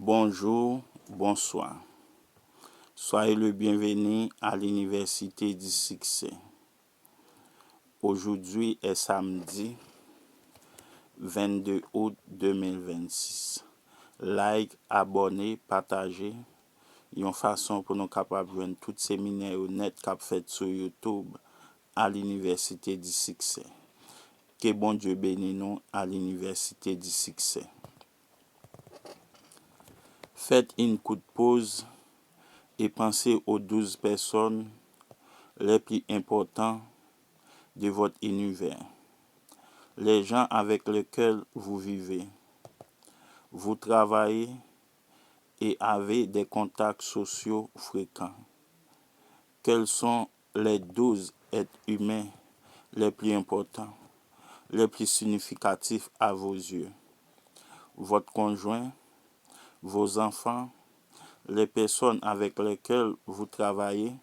Bonjour, bonsoir. Soyez le bienvenu à l'Université du Succès. Aujourd'hui est samedi 22 août 2026. Like, abonnez, partagez. Une façon pour nous capables de joindre tous les séminaires net qu'a fait sur YouTube à l'Université du Succès. Que bon Dieu bénisse nous à l'Université du Succès. Faites une coup de pause et pensez aux 12 personnes les plus importantes de votre univers. Les gens avec lesquels vous vivez, vous travaillez et avez des contacts sociaux fréquents. Quels sont les 12 êtres humains les plus importants, les plus significatifs à vos yeux? Votre conjoint, vos enfants, les personnes avec lesquelles vous travaillez,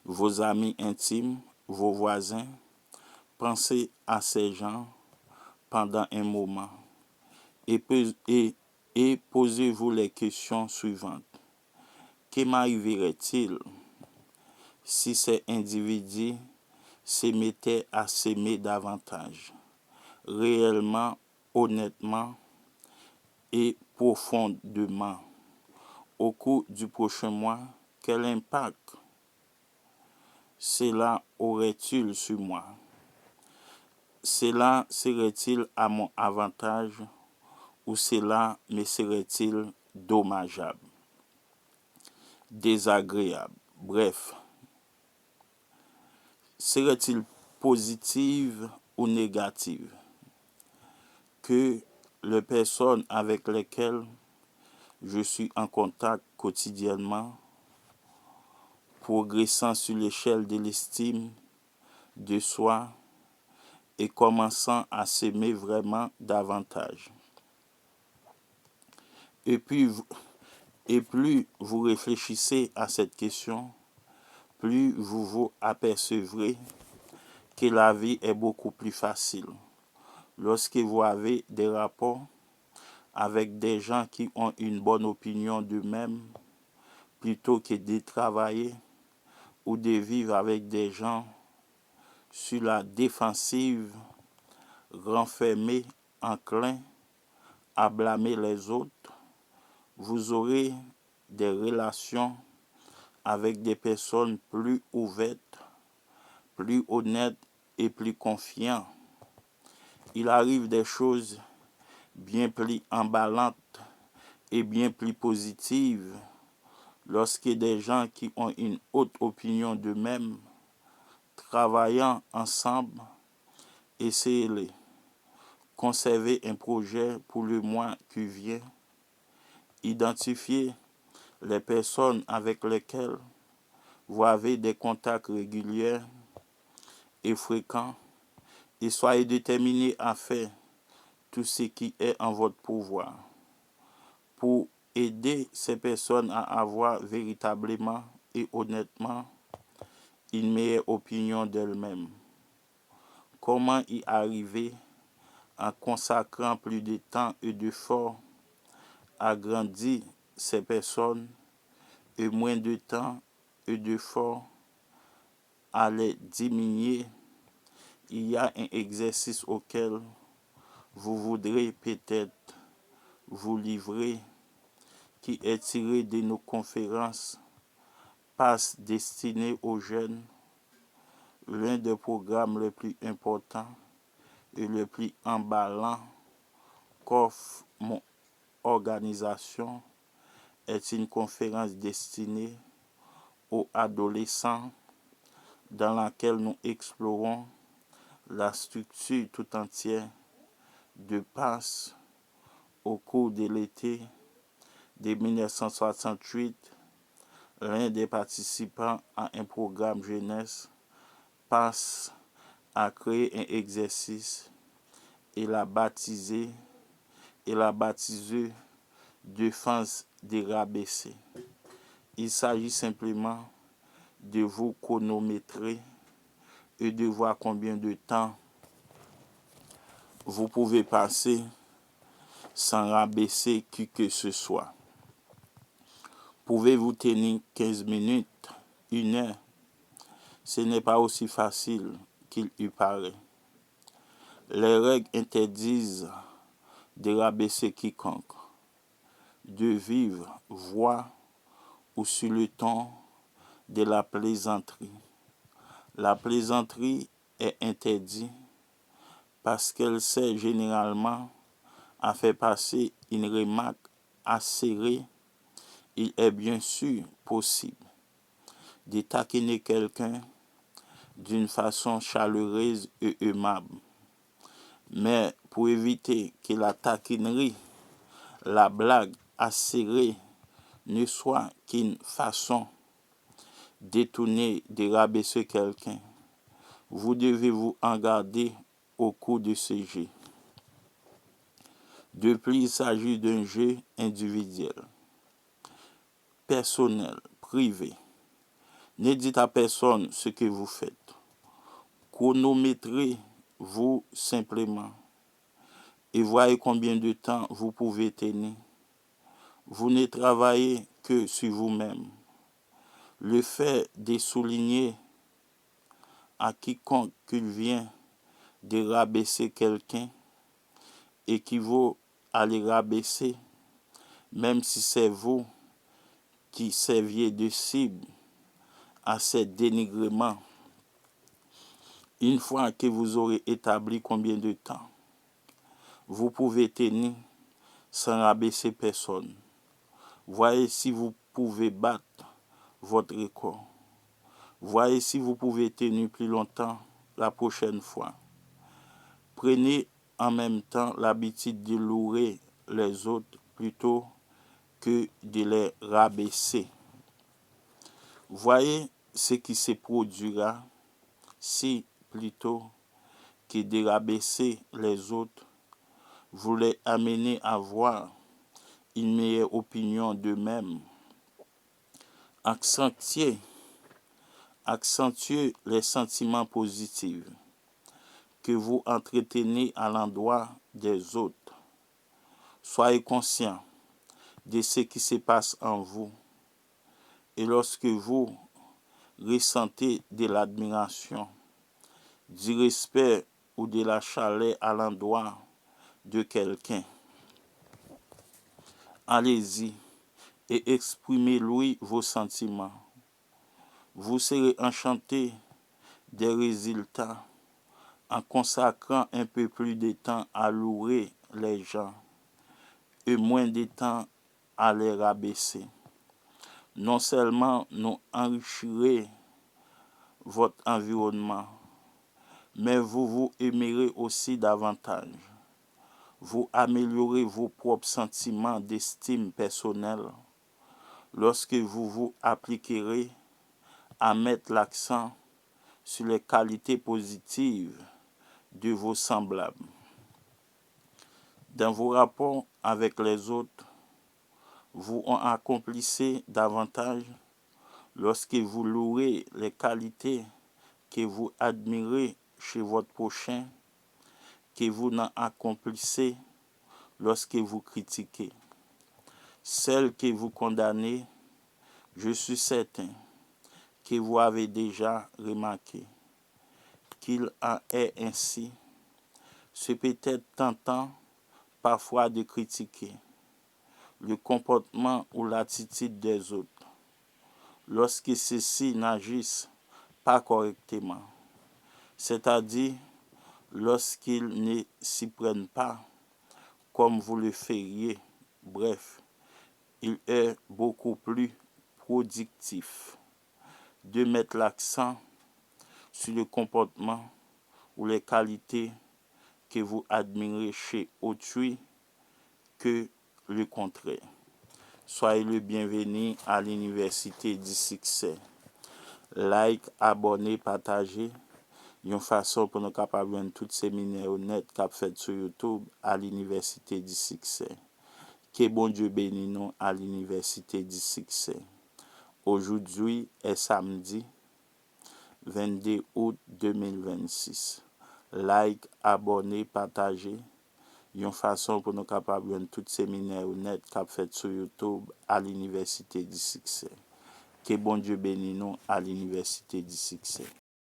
vos amis intimes, vos voisins. Pensez à ces gens pendant un moment et posez-vous les questions suivantes. Que m'arriverait-il si ces individus se mettaient à s'aimer davantage, réellement, honnêtement et profondément? Au cours du prochain mois, quel impact cela aurait-il sur moi? Cela serait-il à mon avantage ou cela me serait-il dommageable, désagréable? Bref, serait-il positive ou négative que les personnes avec lesquelles je suis en contact quotidiennement, progressant sur l'échelle de l'estime de soi et commençant à s'aimer vraiment davantage? Et plus vous réfléchissez à cette question, plus vous vous apercevrez que la vie est beaucoup plus facile lorsque vous avez des rapports avec des gens qui ont une bonne opinion d'eux-mêmes plutôt que de travailler ou de vivre avec des gens sur la défensive, renfermés, enclins à blâmer les autres. Vous aurez des relations avec des personnes plus ouvertes, plus honnêtes et plus confiantes. Il arrive des choses bien plus emballantes et bien plus positives lorsque des gens qui ont une haute opinion d'eux-mêmes, travaillant ensemble, essayez conserver un projet pour le mois qui vient, identifier les personnes avec lesquelles vous avez des contacts réguliers et fréquents et soyez déterminés à faire tout ce qui est en votre pouvoir pour aider ces personnes à avoir véritablement et honnêtement une meilleure opinion d'elles-mêmes. Comment y arriver? En consacrant plus de temps et d'efforts à grandir ces personnes et moins de temps et d'efforts à les diminuer. Il y a un exercice auquel vous voudrez peut-être vous livrer qui est tiré de nos conférences Passe destinées aux jeunes, l'un des programmes les plus importants et les plus emballants qu'offre mon organisation est une conférence destinée aux adolescents dans laquelle nous explorons la structure tout entière de Passe au cours de l'été de 1968. L'un des participants à un programme jeunesse Passe à créer un exercice et l'a baptisé Défense dérabessée. Il s'agit simplement de vous chronométrer et de voir combien de temps vous pouvez passer sans rabaisser qui que ce soit. Pouvez-vous tenir 15 minutes, 1 heure? Ce n'est pas aussi facile qu'il y paraît. Les règles interdisent de rabaisser quiconque, de vivre, voix ou sur le ton de la plaisanterie. La plaisanterie est interdite parce qu'elle sert généralement à faire passer une remarque acérée. Il est bien sûr possible de taquiner quelqu'un d'une façon chaleureuse et aimable. Mais pour éviter que la taquinerie, la blague acérée ne soit qu'une façon détournée de rabaisser quelqu'un, vous devez vous en garder au cours de ce jeu. De plus, il s'agit d'un jeu individuel, personnel, privé. Ne dites à personne ce que vous faites. Chronométrez-vous simplement et voyez combien de temps vous pouvez tenir. Vous ne travaillez que sur vous-même. Le fait de souligner à quiconque qu'il vient de rabaisser quelqu'un équivaut à les rabaisser, même si c'est vous qui serviez de cible à ces dénigrements. Une fois que vous aurez établi combien de temps vous pouvez tenir sans rabaisser personne, voyez si vous pouvez battre votre record. Voyez si vous pouvez tenir plus longtemps la prochaine fois. Prenez en même temps l'habitude de louer les autres plutôt que de les rabaisser. Voyez ce qui se produira si, plutôt que de rabaisser les autres, vous les amenez à avoir une meilleure opinion d'eux-mêmes. Accentuez les sentiments positifs que vous entretenez à l'endroit des autres. Soyez conscient de ce qui se passe en vous. Et lorsque vous ressentez de l'admiration, du respect ou de la chaleur à l'endroit de quelqu'un, allez-y et exprimez-lui vos sentiments. Vous serez enchanté des résultats en consacrant un peu plus de temps à louer les gens et moins de temps à les rabaisser. Non seulement nous enrichirez votre environnement, mais vous vous aimerez aussi davantage. Vous améliorez vos propres sentiments d'estime personnelle lorsque vous vous appliquerez à mettre l'accent sur les qualités positives de vos semblables. Dans vos rapports avec les autres, vous en accomplissez davantage lorsque vous louez les qualités que vous admirez chez votre prochain que vous n'en accomplissez lorsque vous critiquez. Celles que vous condamnez, je suis certain que vous avez déjà remarqué qu'il en est ainsi. C'est peut-être tentant parfois de critiquer le comportement ou l'attitude des autres lorsque ceux-ci n'agissent pas correctement, c'est-à-dire lorsqu'ils ne s'y prennent pas comme vous le feriez. Bref, il est beaucoup plus productif de mettre l'accent sur le comportement ou les qualités que vous admirez chez autrui que le contraire. Soyez le bienvenu à l'Université du Succès. Like, abonnez, partagez. Une façon pour nous capables de tout séminaire net cap fait sur YouTube à l'Université du Succès. Que bon Dieu bénisse nous à l'Université du Succès. Aujourd'hui est samedi 22 août 2026. Like, abonnez, partagez. Une façon pour nous capables de tout séminaire net qu'a fait sur YouTube à l'Université du Succès. Que bon Dieu bénisse nous à l'Université du Succès.